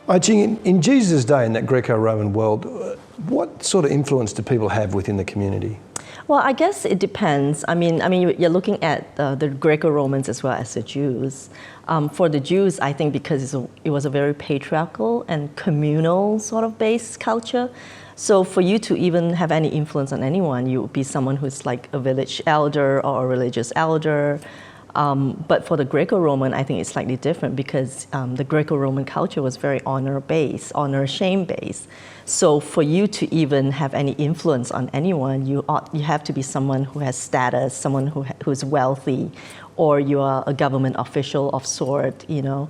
I think in Jesus' day, in that Greco-Roman world, what sort of influence do people have within the community? Well, I guess it depends. I mean, you're looking at the Greco-Romans as well as the Jews. For the Jews, I think because it was a very patriarchal and communal sort of based culture. So for you to even have any influence on anyone, you would be someone who's like a village elder or a religious elder. But for the Greco-Roman, I think it's slightly different because the Greco-Roman culture was very honor-based, honor-shame-based. So for you to even have any influence on anyone, you have to be someone who has status, someone who's wealthy, or you are a government official of sort, you know.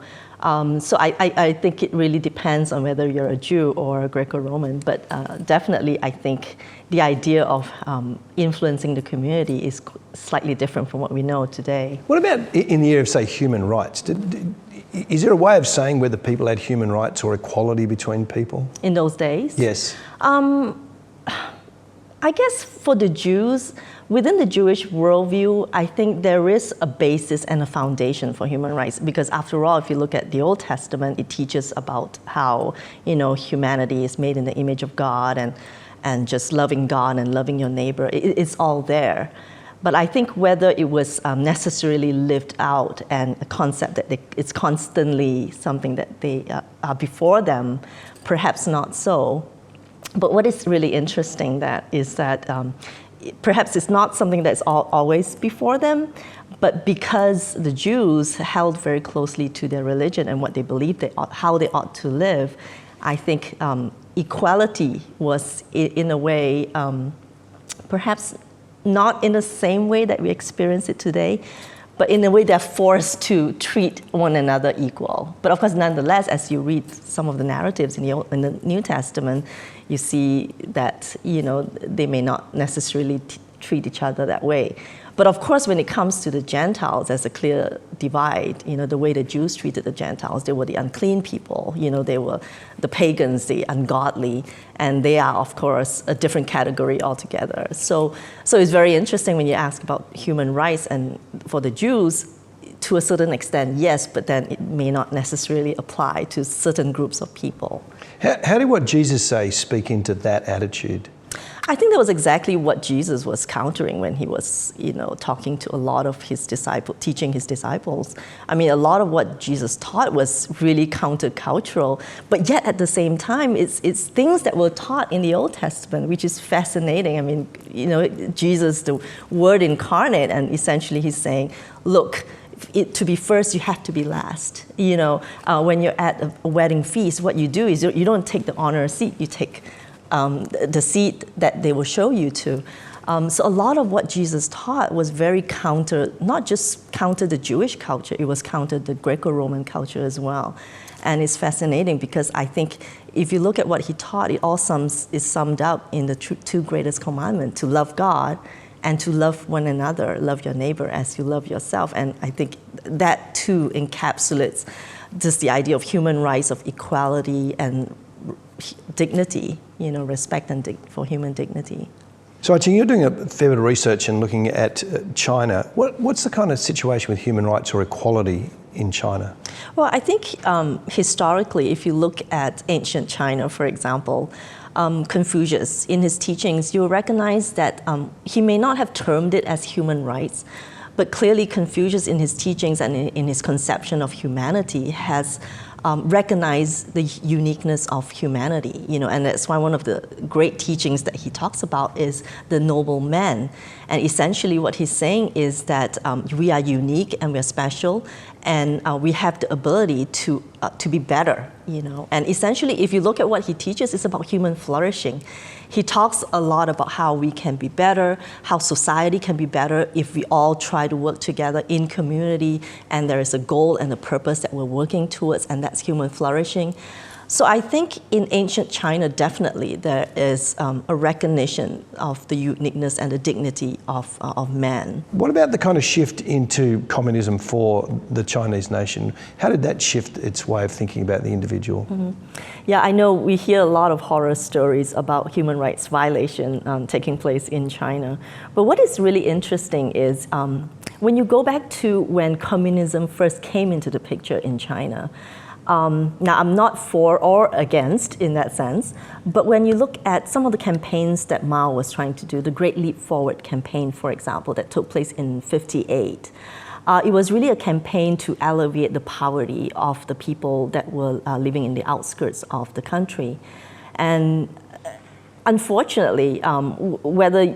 So I think it really depends on whether you're a Jew or a Greco-Roman, but definitely I think the idea of influencing the community is slightly different from what we know today. What about in the area of, say, human rights? Is there a way of saying whether people had human rights or equality between people? In those days? Yes. I guess for the Jews, within the Jewish worldview, I think there is a basis and a foundation for human rights because after all, if you look at the Old Testament, it teaches about how, you know, humanity is made in the image of God and just loving God and loving your neighbor. It's all there. But I think whether it was necessarily lived out and a concept that it's constantly something that they are before them, perhaps not so. But what is really interesting is that perhaps it's not something that's always before them, but because the Jews held very closely to their religion and what they believed how they ought to live, I think equality was in a way perhaps not in the same way that we experience it today, but in a way they're forced to treat one another equal. But of course, nonetheless, as you read some of the narratives in the New Testament, you see that, you know, they may not necessarily treat each other that way. But of course, when it comes to the Gentiles, there's a clear divide. You know, the way the Jews treated the Gentiles, they were the unclean people. You know, they were the pagans, the ungodly, and they are, of course, a different category altogether. So it's very interesting when you ask about human rights, and for the Jews, to a certain extent, yes, but then it may not necessarily apply to certain groups of people. How did what Jesus say speak into that attitude? I think that was exactly what Jesus was countering when he was, you know, talking to a lot of his disciples, teaching his disciples. I mean, a lot of what Jesus taught was really countercultural, but yet at the same time, it's things that were taught in the Old Testament, which is fascinating. I mean, you know, Jesus, the Word incarnate, and essentially he's saying, look, to be first, you have to be last. You know, when you're at a wedding feast, what you do is you don't take the honor seat, you take the seat that they will show you to. So a lot of what Jesus taught was very not just counter the Jewish culture, it was counter the Greco-Roman culture as well. And it's fascinating because I think if you look at what he taught, it all is summed up in the two greatest commandments, to love God and to love one another, love your neighbor as you love yourself. And I think that too encapsulates just the idea of human rights, of equality and dignity, you know, respect for human dignity. So I think you're doing a fair bit of research and looking at China. What's the kind of situation with human rights or equality in China? Well, I think historically, if you look at ancient China, for example, Confucius, in his teachings, you'll recognize that he may not have termed it as human rights, but clearly Confucius in his teachings and in his conception of humanity has recognize the uniqueness of humanity, you know, and that's why one of the great teachings that he talks about is the noble man. And essentially what he's saying is that we are unique and we're special, and we have the ability to be better, you know. And essentially, if you look at what he teaches, it's about human flourishing. He talks a lot about how we can be better, how society can be better if we all try to work together in community, and there is a goal and a purpose that we're working towards, and that's human flourishing. So I think in ancient China, definitely there is a recognition of the uniqueness and the dignity of man. What about the kind of shift into communism for the Chinese nation? How did that shift its way of thinking about the individual? Mm-hmm. Yeah, I know we hear a lot of horror stories about human rights violation taking place in China. But what is really interesting is when you go back to when communism first came into the picture in China, Now, I'm not for or against in that sense, but when you look at some of the campaigns that Mao was trying to do, the Great Leap Forward campaign, for example, that took place in '58, it was really a campaign to alleviate the poverty of the people that were living in the outskirts of the country. And unfortunately, whether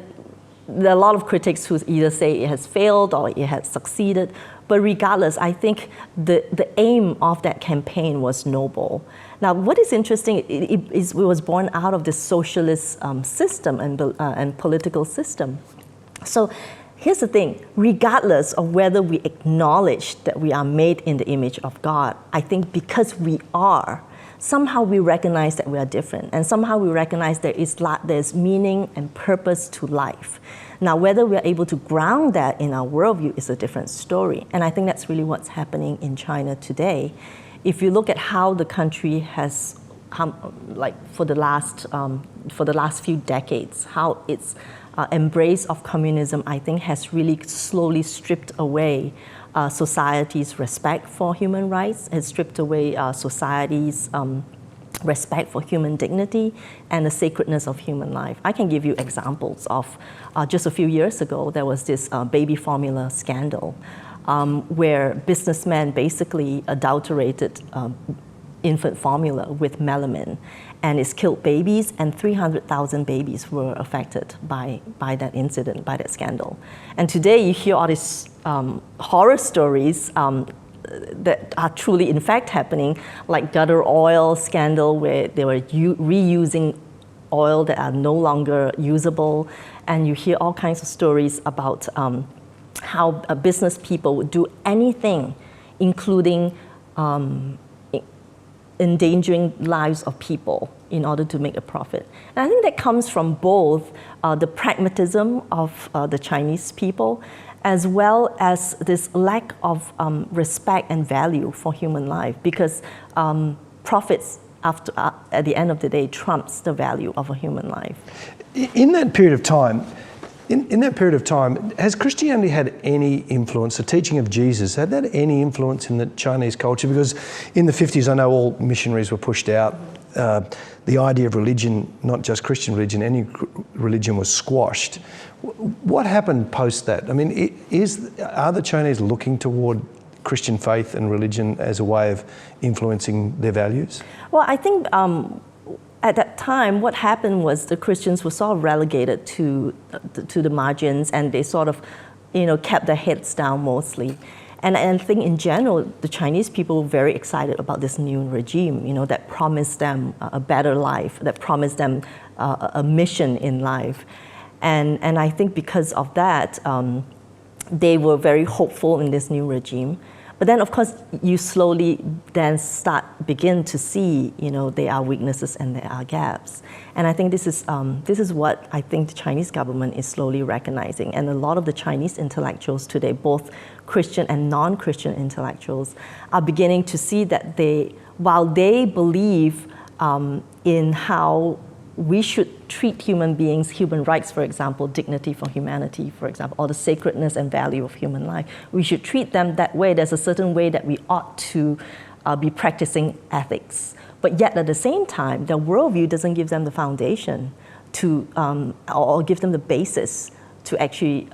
there are a lot of critics who either say it has failed or it has succeeded, but regardless, I think the aim of that campaign was noble. Now, what is interesting, it was born out of this socialist system and political system. So here's the thing, regardless of whether we acknowledge that we are made in the image of God, I think because we are, somehow we recognize that we are different, and somehow we recognize there's meaning and purpose to life. Now, whether we're able to ground that in our worldview is a different story, and I think that's really what's happening in China today. If you look at how the country has, for the last few decades, how its embrace of communism, I think, has really slowly stripped away society's respect for human rights, has stripped away society's respect for human dignity and the sacredness of human life. I can give you examples of just a few years ago, there was this baby formula scandal where businessmen basically adulterated infant formula with melamine, and it's killed babies, and 300,000 babies were affected by that incident, by that scandal. And today you hear all these horror stories that are truly in fact happening, like gutter oil scandal where they were reusing oil that are no longer usable, and you hear all kinds of stories about how business people would do anything, including endangering lives of people in order to make a profit. And I think that comes from both the pragmatism of the Chinese people, as well as this lack of respect and value for human life, because profits at the end of the day trumps the value of a human life. In that period of time, has Christianity had any influence, the teaching of Jesus, had that any influence in the Chinese culture? Because in the 50s, I know all missionaries were pushed out. The idea of religion, not just Christian religion, any religion was squashed. What happened post that? I mean, are the Chinese looking toward Christian faith and religion as a way of influencing their values? Well, I think at that time, what happened was the Christians were sort of relegated to the margins, and they sort of, kept their heads down mostly. And I think in general, the Chinese people were very excited about this new regime, that promised them a better life, that promised them a mission in life. And I think because of that, they were very hopeful in this new regime. But then, of course, you slowly then begin to see, there are weaknesses and there are gaps. And I think this is what I think the Chinese government is slowly recognizing. And a lot of the Chinese intellectuals today, both Christian and non-Christian intellectuals, are beginning to see that while they believe in how we should treat human beings, human rights, for example, dignity for humanity, for example, or the sacredness and value of human life. We should treat them that way. There's a certain way that we ought to be practicing ethics. But yet at the same time, their worldview doesn't give them the foundation to, or give them the basis to actually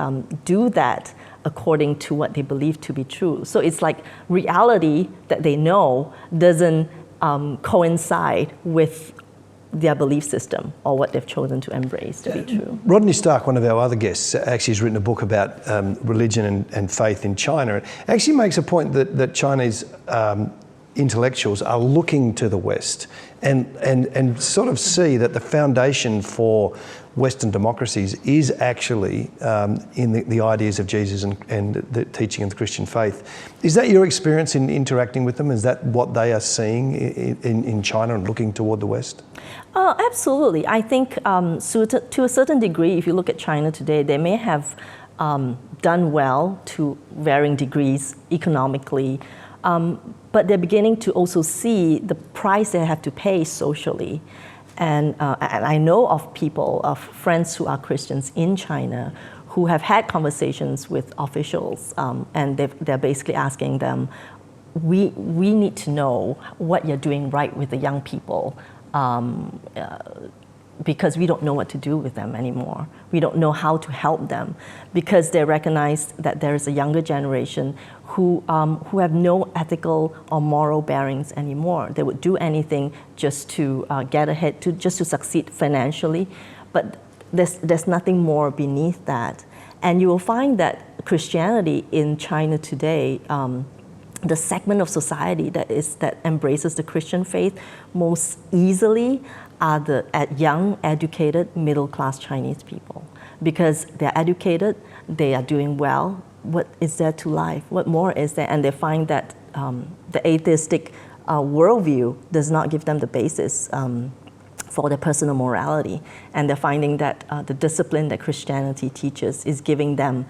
do that according to what they believe to be true. So it's like reality that they know doesn't coincide with their belief system or what they've chosen to embrace to be true. Rodney Stark, one of our other guests, actually has written a book about religion and faith in China. It actually makes a point that Chinese intellectuals are looking to the West and sort of see that the foundation for Western democracies is actually in the ideas of Jesus and the teaching of the Christian faith. Is that your experience in interacting with them? Is that what they are seeing in China and looking toward the West? Absolutely. I think to a certain degree, if you look at China today, they may have done well to varying degrees economically, but they're beginning to also see the price they have to pay socially. And I know of friends who are Christians in China who have had conversations with officials, and they're basically asking them, we need to know what you're doing right with the young people, because we don't know what to do with them anymore. We don't know how to help them, because they recognize that there is a younger generation who have no ethical or moral bearings anymore. They would do anything just to get ahead, just to succeed financially, but there's nothing more beneath that. And you will find that Christianity in China today, the segment of society that embraces the Christian faith most easily are the young, educated, middle-class Chinese people. Because they're educated, they are doing well. What is there to life? What more is there? And they find that the atheistic worldview does not give them the basis for their personal morality. And they're finding that the discipline that Christianity teaches is giving them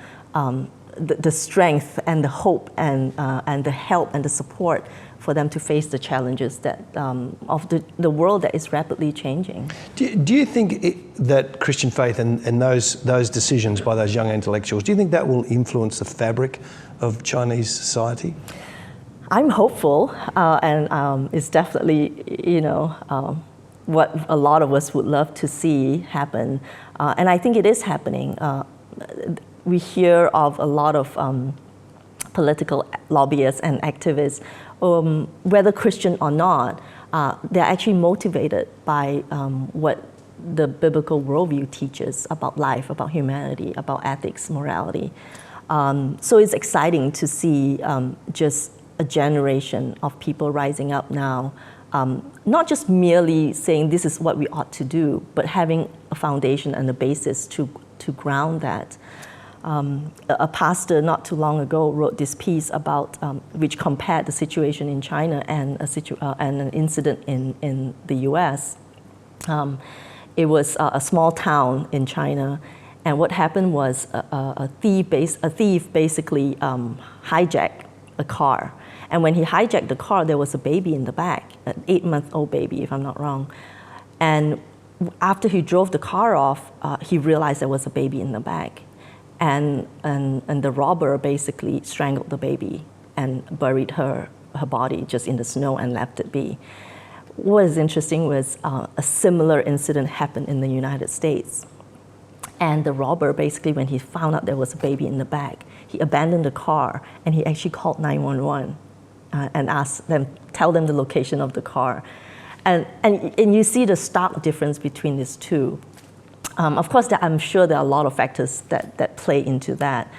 the strength and the hope and the help and the support for them to face the challenges that of the world that is rapidly changing. Do you think that Christian faith and those decisions by those young intellectuals, do you think that will influence the fabric of Chinese society? I'm hopeful, and it's definitely, what a lot of us would love to see happen. And I think it is happening. We hear of a lot of political lobbyists and activists, whether Christian or not, they're actually motivated by what the biblical worldview teaches about life, about humanity, about ethics, morality. So it's exciting to see just a generation of people rising up now, not just merely saying this is what we ought to do, but having a foundation and a basis to ground that. A pastor not too long ago wrote this piece about which compared the situation in China and an incident in the U.S. It was a small town in China, and what happened was a thief basically hijacked a car. And when he hijacked the car, there was a baby in the back, an 8-month-old baby, if I'm not wrong. And after he drove the car off, he realized there was a baby in the back. And the robber basically strangled the baby and buried her body just in the snow and left it be. What is interesting was a similar incident happened in the United States. And the robber basically, when he found out there was a baby in the back, he abandoned the car and he actually called 911 and tell them the location of the car. And you see the stark difference between these two. Of course, I'm sure there are a lot of factors that play into that.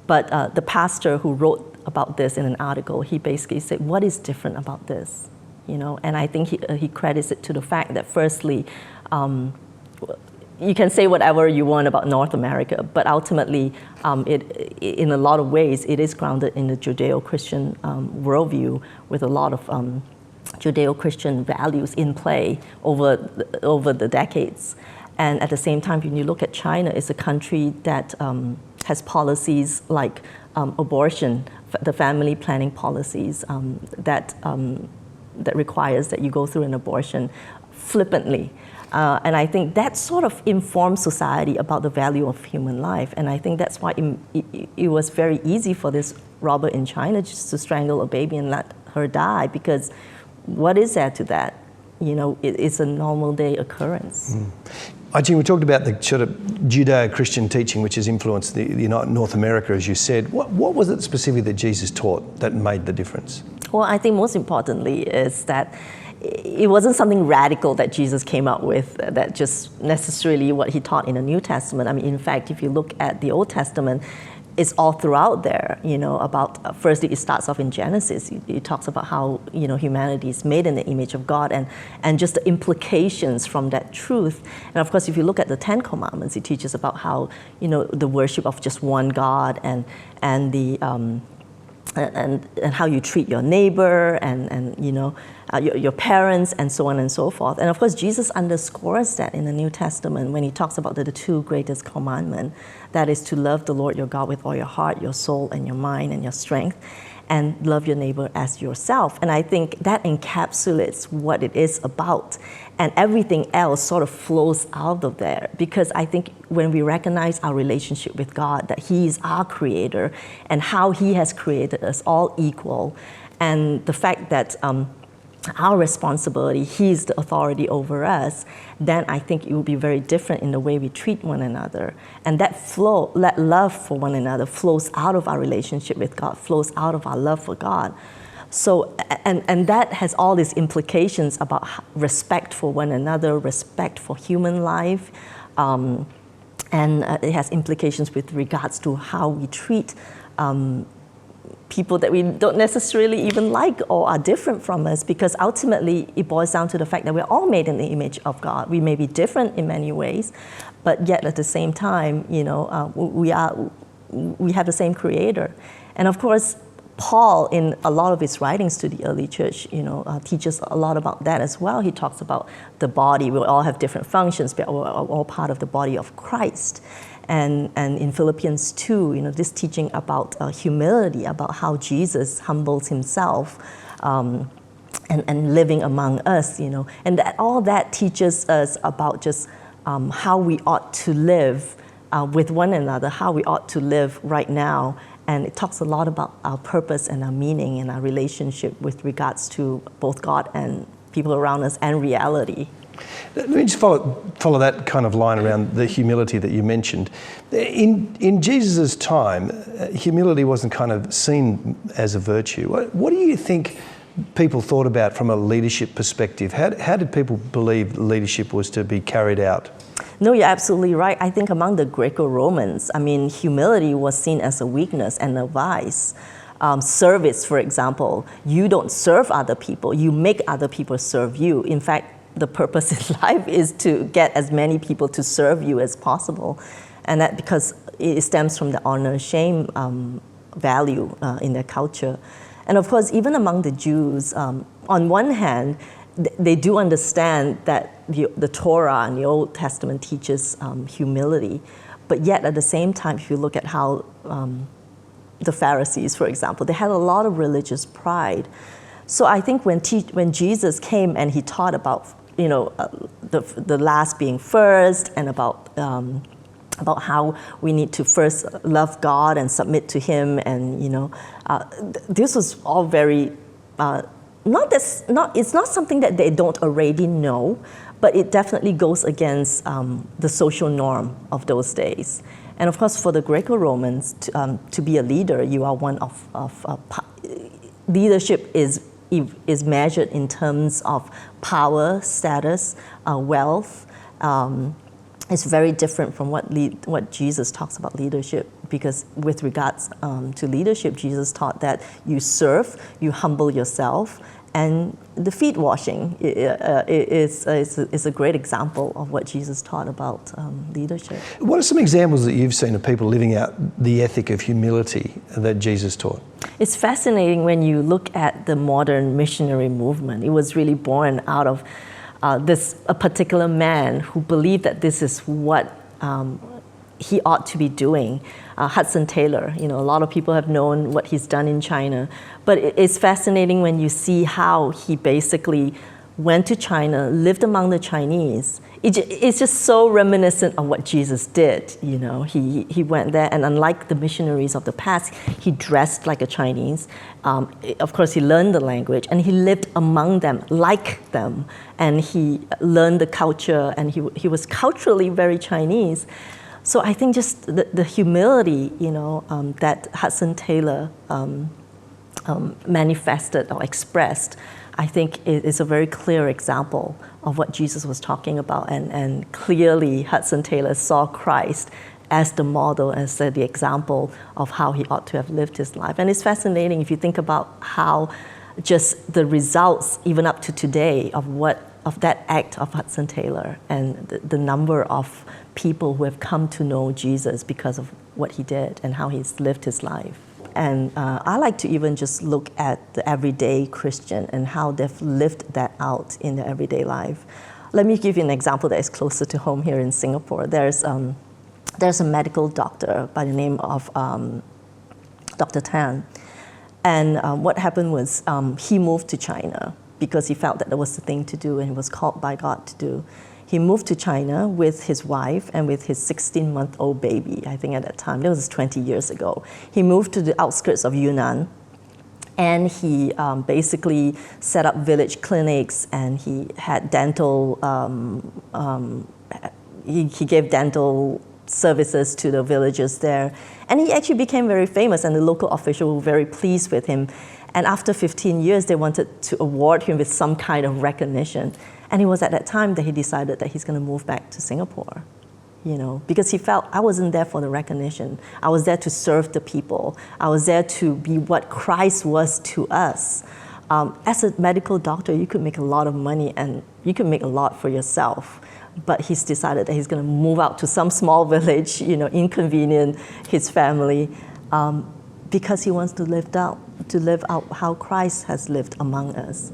But the pastor who wrote about this in an article, he basically said, what is different about this? And I think he credits it to the fact that firstly, you can say whatever you want about North America, but ultimately, in a lot of ways, it is grounded in the Judeo-Christian worldview with a lot of Judeo-Christian values in play over the decades. And at the same time, when you look at China, it's a country that has policies like abortion, the family planning policies that requires that you go through an abortion flippantly. And I think that sort of informs society about the value of human life. And I think that's why it was very easy for this robber in China just to strangle a baby and let her die, because what is there to that? It's a normal day occurrence. Ajing, we talked about the sort of Judeo-Christian teaching which has influenced the North America, as you said. What was it specifically that Jesus taught that made the difference? Well, I think most importantly is that it wasn't something radical that Jesus came up with, that just necessarily what he taught in the New Testament. I mean, in fact, if you look at the Old Testament, it's all throughout there, about, firstly, it starts off in Genesis. It talks about how, humanity is made in the image of God and just the implications from that truth. And of course, if you look at the Ten Commandments, it teaches about how, the worship of just one God and the and how you treat your neighbor and your parents and so on and so forth. And of course, Jesus underscores that in the New Testament when he talks about the two greatest commandments, that is to love the Lord your God with all your heart, your soul, and your mind, and your strength, and love your neighbor as yourself. And I think that encapsulates what it is about. And everything else sort of flows out of there, because I think when we recognize our relationship with God, that he is our creator and how he has created us all equal, and the fact that our responsibility, he's the authority over us, then I think it will be very different in the way we treat one another. And that love for one another flows out of our relationship with God, flows out of our love for God. So, and that has all these implications about respect for one another, respect for human life, and it has implications with regards to how we treat people that we don't necessarily even like or are different from us, because ultimately it boils down to the fact that we're all made in the image of God. We may be different in many ways, but yet at the same time, we have the same Creator. And of course, Paul, in a lot of his writings to the early church, teaches a lot about that as well. He talks about the body. We all have different functions, but we're all part of the body of Christ. And in Philippians 2, this teaching about humility, about how Jesus humbles himself and living among us, and that all that teaches us about just how we ought to live with one another, how we ought to live right now. And it talks a lot about our purpose and our meaning and our relationship with regards to both God and people around us and reality. Let me just follow that kind of line around the humility that you mentioned. In Jesus' time, humility wasn't kind of seen as a virtue. What do you think people thought about from a leadership perspective? How did people believe leadership was to be carried out? No, you're absolutely right. I think among the Greco-Romans, humility was seen as a weakness and a vice. Service, for example, you don't serve other people, you make other people serve you. In fact, the purpose in life is to get as many people to serve you as possible. And that because it stems from the honor-shame value in their culture. And of course, even among the Jews, on one hand, they do understand that the Torah and the Old Testament teaches humility. But yet at the same time, if you look at how the Pharisees, for example, they had a lot of religious pride. So I think when Jesus came and he taught about the last being first, and about how we need to first love God and submit to Him, and this was all very it's not something that they don't already know, but it definitely goes against the social norm of those days. And of course, for the Greco-Romans, to be a leader, you are one of leadership is measured in terms of power, status, wealth. It's very different from what Jesus talks about leadership, because with regards to leadership, Jesus taught that you serve, you humble yourself, and the feet washing is a great example of what Jesus taught about leadership. What are some examples that you've seen of people living out the ethic of humility that Jesus taught? It's fascinating when you look at the modern missionary movement. It was really born out of a particular man who believed that this is what he ought to be doing. Hudson Taylor, a lot of people have known what he's done in China, but it's fascinating when you see how he basically went to China, lived among the Chinese. It's just so reminiscent of what Jesus did. He went there, and unlike the missionaries of the past, he dressed like a Chinese. Of course, he learned the language, and he lived among them, like them, and he learned the culture, and he was culturally very Chinese. So I think just the humility, that Hudson Taylor manifested or expressed, I think is a very clear example of what Jesus was talking about. And clearly Hudson Taylor saw Christ as the model, as the example of how he ought to have lived his life. And it's fascinating if you think about how just the results, even up to today, of that act of Hudson Taylor, and the number of people who have come to know Jesus because of what he did and how he's lived his life. And I like to even just look at the everyday Christian and how they've lived that out in their everyday life. Let me give you an example that is closer to home here in Singapore. There's a medical doctor by the name of Dr. Tan. And what happened was he moved to China because he felt that that was the thing to do and he was called by God to do. He moved to China with his wife and with his 16-month-old baby, I think at that time. That was 20 years ago. He moved to the outskirts of Yunnan, And he basically set up village clinics, and he had dental, he gave dental services to the villagers there. And he actually became very famous, and the local officials were very pleased with him. And after 15 years, they wanted to award him with some kind of recognition. And it was at that time that he decided that he's going to move back to Singapore, because he felt, I wasn't there for the recognition. I was there to serve the people. I was there to be what Christ was to us. As a medical doctor, you could make a lot of money, and you could make a lot for yourself. But he's decided that he's going to move out to some small village, inconvenient his family, because he wants to live out how Christ has lived among us.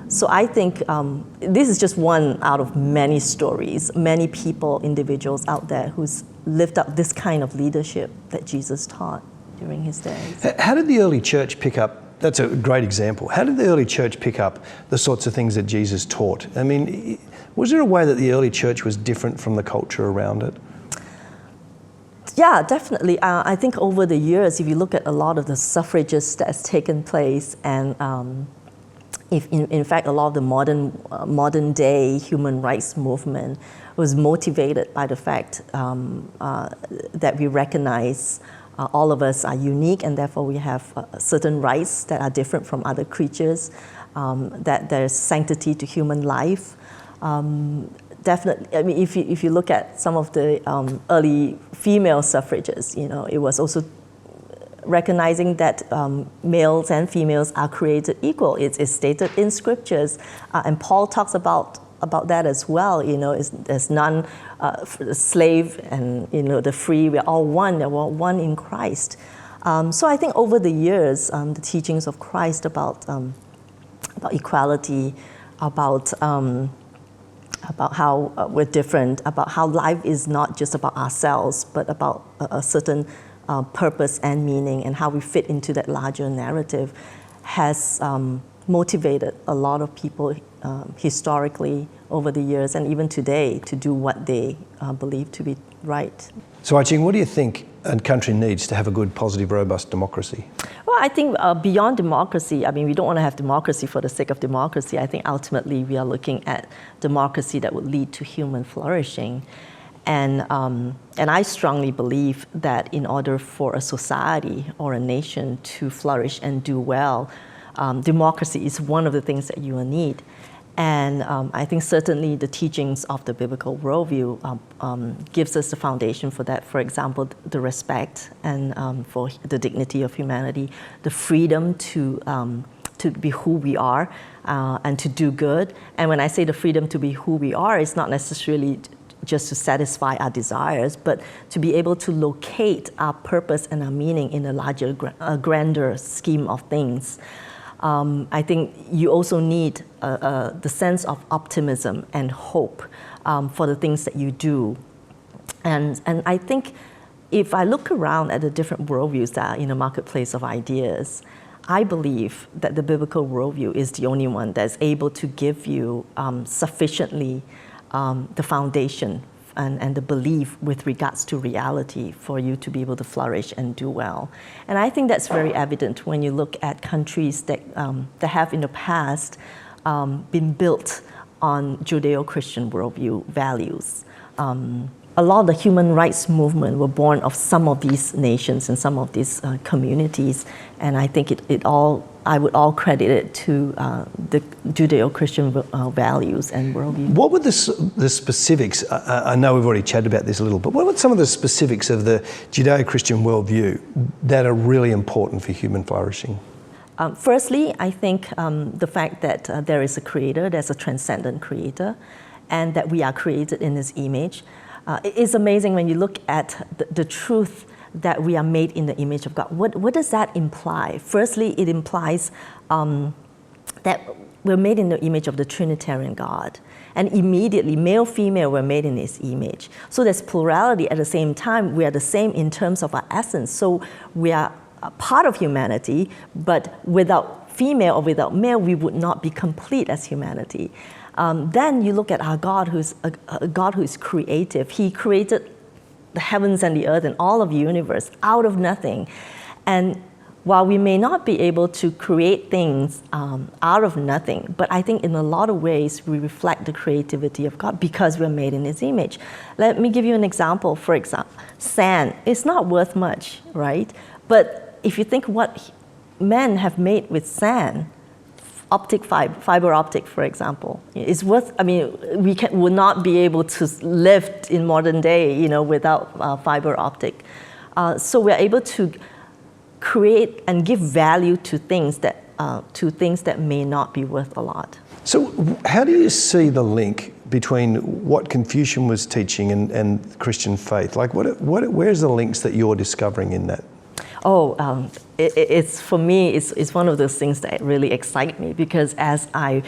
So I think this is just one out of many stories, many people, individuals out there who's lived up this kind of leadership that Jesus taught during his days. How did the early church pick up? That's a great example. How did the early church pick up the sorts of things that Jesus taught? I mean, was there a way that the early church was different from the culture around it? Yeah, definitely. I think over the years, if you look at a lot of the suffragists that has taken place, and if in fact a lot of the modern day human rights movement was motivated by the fact that we recognize all of us are unique, and therefore we have certain rights that are different from other creatures, that there's sanctity to human life. Definitely, I mean, if you look at some of the early female suffragists, it was also recognizing that males and females are created equal. It's stated in scriptures, and Paul talks about that as well. There's none slave and the free. We're all one. We're all one in Christ. So I think over the years, the teachings of Christ about equality, about how we're different, about how life is not just about ourselves, but about a certain purpose and meaning, and how we fit into that larger narrative, has motivated a lot of people historically over the years, and even today, to do what they believe to be right. So, Ai-Ching, what do you think a country needs to have a good, positive, robust democracy? Well, I think beyond democracy, I mean, we don't want to have democracy for the sake of democracy. I think ultimately we are looking at democracy that would lead to human flourishing. And I strongly believe that in order for a society or a nation to flourish and do well, democracy is one of the things that you will need. And I think certainly the teachings of the biblical worldview gives us the foundation for that. For example, the respect and for the dignity of humanity, the freedom to be who we are and to do good. And when I say the freedom to be who we are, it's not necessarily just to satisfy our desires, but to be able to locate our purpose and our meaning in a larger, grander scheme of things. I think you also need the sense of optimism and hope for the things that you do. And I think if I look around at the different worldviews that are in a marketplace of ideas, I believe that the biblical worldview is the only one that's able to give you sufficiently the foundation and the belief with regards to reality for you to be able to flourish and do well. And I think that's very evident when you look at countries that have in the past been built on Judeo-Christian worldview values. A lot of the human rights movement were born of some of these nations and some of these communities, and I think I would all credit it to the Judeo-Christian values and worldview. What were the specifics? I know we've already chatted about this a little, but what were some of the specifics of the Judeo-Christian worldview that are really important for human flourishing? Firstly, I think the fact that there is a creator, there's a transcendent creator, and that we are created in his image. It's amazing when you look at the truth that we are made in the image of God. What does that imply? Firstly, it implies that we're made in the image of the Trinitarian God. And immediately, male, female, we're made in his image. So there's plurality. At the same time, we are the same in terms of our essence. So we are a part of humanity, but without female or without male, we would not be complete as humanity. Then you look at our God, who's a God who is creative. He created the heavens and the earth and all of the universe out of nothing. And while we may not be able to create things out of nothing, but I think in a lot of ways we reflect the creativity of God because we're made in His image. Let me give you an example. For example, sand is not worth much, right? But if you think what men have made with sand, fiber optic, for example, is worth. I mean, would not be able to live in modern day, without fiber optic. So we're able to create and give value to things that may not be worth a lot. So, how do you see the link between what Confucius was teaching and Christian faith? Like, where's the links that you're discovering in that? It's for me, it's one of those things that really excite me, because as I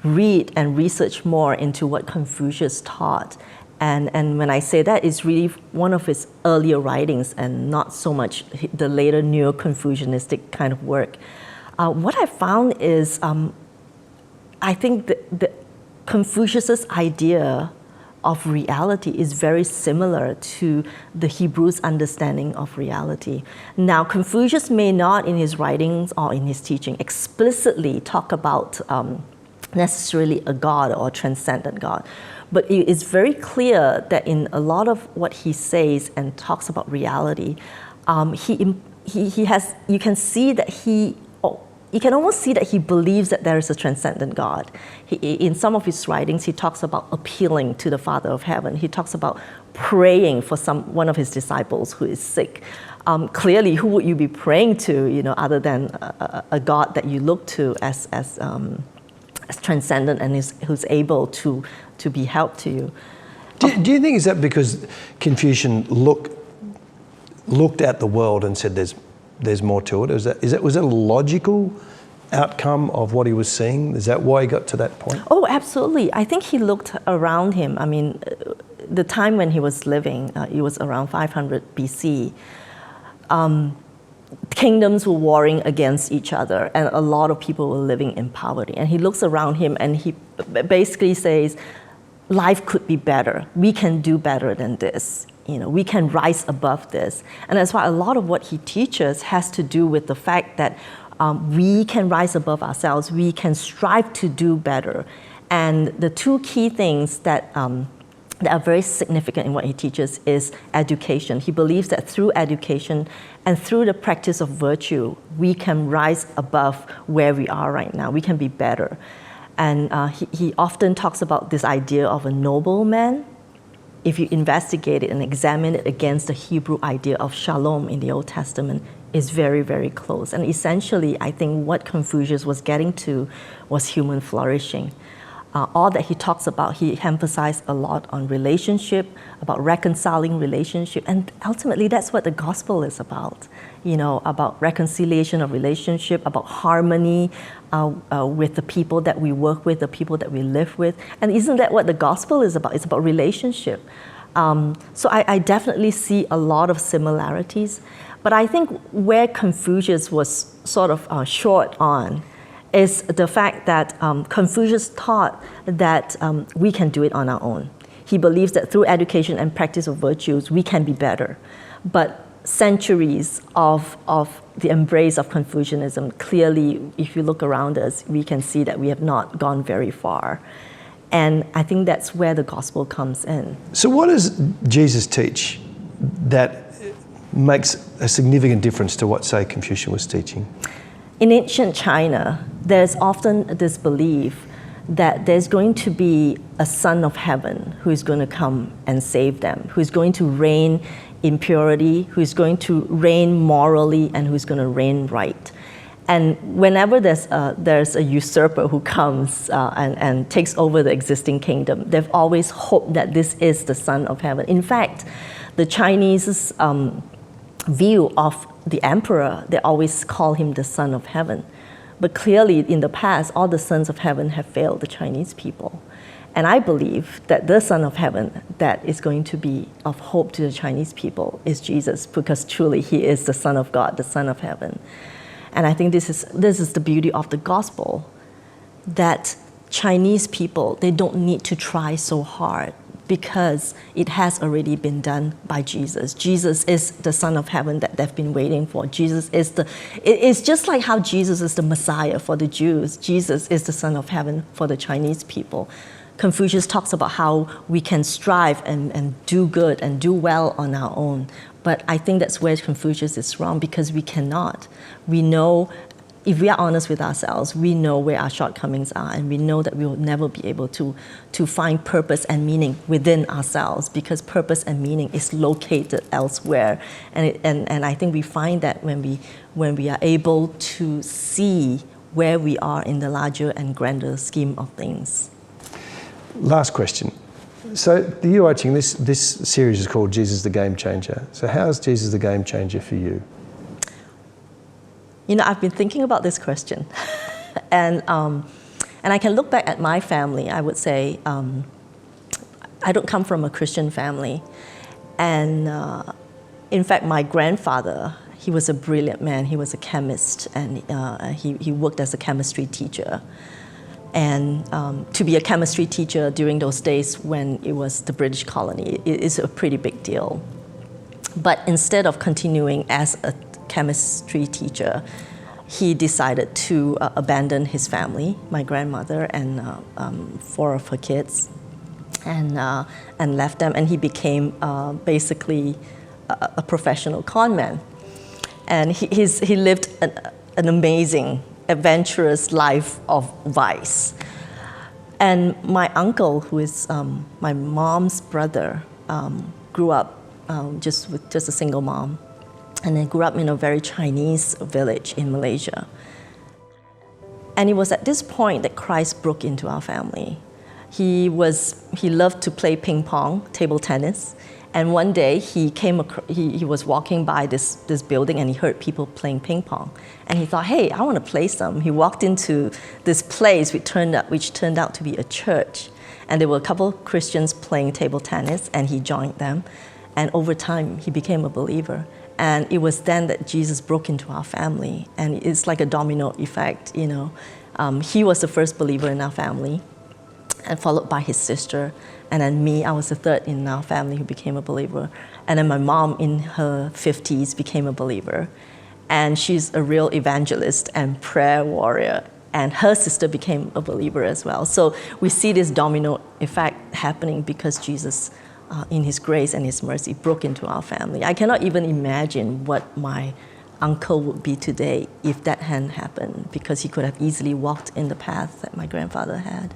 read and research more into what Confucius taught, and when I say that, it's really one of his earlier writings and not so much the later neo-Confucianistic kind of work. What I found is, I think that Confucius's idea of reality is very similar to the Hebrew's understanding of reality. Now, Confucius may not in his writings or in his teaching explicitly talk about necessarily a God or a transcendent God, but it is very clear that in a lot of what he says and talks about reality, he has, you can see that you can almost see that he believes that there is a transcendent God. In some of his writings, he talks about appealing to the Father of Heaven. He talks about praying for one of his disciples who is sick. Clearly, who would you be praying to, other than a God that you look to as transcendent and who's able to be help to you? Do you think is that because Confucius looked at the world and said there's more to it? Was it a logical outcome of what he was seeing? Is that why he got to that point? Oh, absolutely. I think he looked around him. I mean, the time when he was living, it was around 500 BC. Kingdoms were warring against each other, and a lot of people were living in poverty. And he looks around him and he basically says, life could be better. We can do better than this. We can rise above this. And that's why a lot of what he teaches has to do with the fact that we can rise above ourselves. We can strive to do better. And the two key things that are very significant in what he teaches is education. He believes that through education and through the practice of virtue, we can rise above where we are right now. We can be better. And he often talks about this idea of a noble man. If you investigate it and examine it against the Hebrew idea of shalom in the Old Testament, is very, very close. And essentially, I think what Confucius was getting to was human flourishing. All that he talks about, he emphasized a lot on relationship, about reconciling relationship, and ultimately that's what the gospel is about. About reconciliation of relationship, about harmony with the people that we work with, the people that we live with. And isn't that what the gospel is about? It's about relationship. So I definitely see a lot of similarities. But I think where Confucius was sort of short on is the fact that Confucius taught that we can do it on our own. He believes that through education and practice of virtues, we can be better. But centuries of the embrace of Confucianism, clearly, if you look around us, we can see that we have not gone very far. And I think that's where the gospel comes in. So what does Jesus teach that makes a significant difference to what, say, Confucius was teaching? In ancient China, there's often this belief that there's going to be a son of heaven who is going to come and save them, who is going to reign in purity, who is going to reign morally, and who's going to reign right. And whenever there's a usurper who comes and takes over the existing kingdom, they've always hoped that this is the son of heaven. In fact, the Chinese view of the emperor, they always call him the son of heaven. But clearly, in the past, all the sons of heaven have failed the Chinese people. And I believe that the son of heaven that is going to be of hope to the Chinese people is Jesus, because truly he is the Son of God, the Son of heaven. And I think this is the beauty of the gospel, that Chinese people, they don't need to try so hard because it has already been done by Jesus. Jesus is the Son of Heaven that they've been waiting for. It's just like how Jesus is the Messiah for the Jews. Jesus is the Son of Heaven for the Chinese people. Confucius talks about how we can strive and do good and do well on our own. But I think that's where Confucius is wrong, because we cannot. We know, if we are honest with ourselves, we know where our shortcomings are, and we know that we will never be able to find purpose and meaning within ourselves, because purpose and meaning is located elsewhere. And I think we find that when we are able to see where we are in the larger and grander scheme of things. Last question. So you're watching this series is called Jesus the Game Changer. So how is Jesus the Game Changer for you? You know, I've been thinking about this question, and I can look back at my family. I would say I don't come from a Christian family, and in fact, my grandfather, he was a brilliant man. He was a chemist, and he worked as a chemistry teacher. And to be a chemistry teacher during those days when it was the British colony is a pretty big deal. But instead of continuing as a chemistry teacher, he decided to abandon his family, my grandmother and 4 of her kids, and left them. And he became basically a professional con man. And he lived an amazing, adventurous life of vice. And my uncle, who is my mom's brother, grew up just with a single mom. And I grew up in a very Chinese village in Malaysia. And it was at this point that Christ broke into our family. He loved to play ping pong, table tennis. And one day he was walking by this building, and he heard people playing ping pong. And he thought, hey, I want to play some. He walked into this place which turned out to be a church. And there were a couple Christians playing table tennis, and he joined them. And over time, he became a believer. And it was then that Jesus broke into our family. And it's like a domino effect, you know. He was the first believer in our family, and followed by his sister. And then me, I was the third in our family who became a believer. And then my mom, in her 50s, became a believer. And she's a real evangelist and prayer warrior. And her sister became a believer as well. So we see this domino effect happening because Jesus, in his grace and his mercy, broke into our family. I cannot even imagine what my uncle would be today if that hadn't happened, because he could have easily walked in the path that my grandfather had.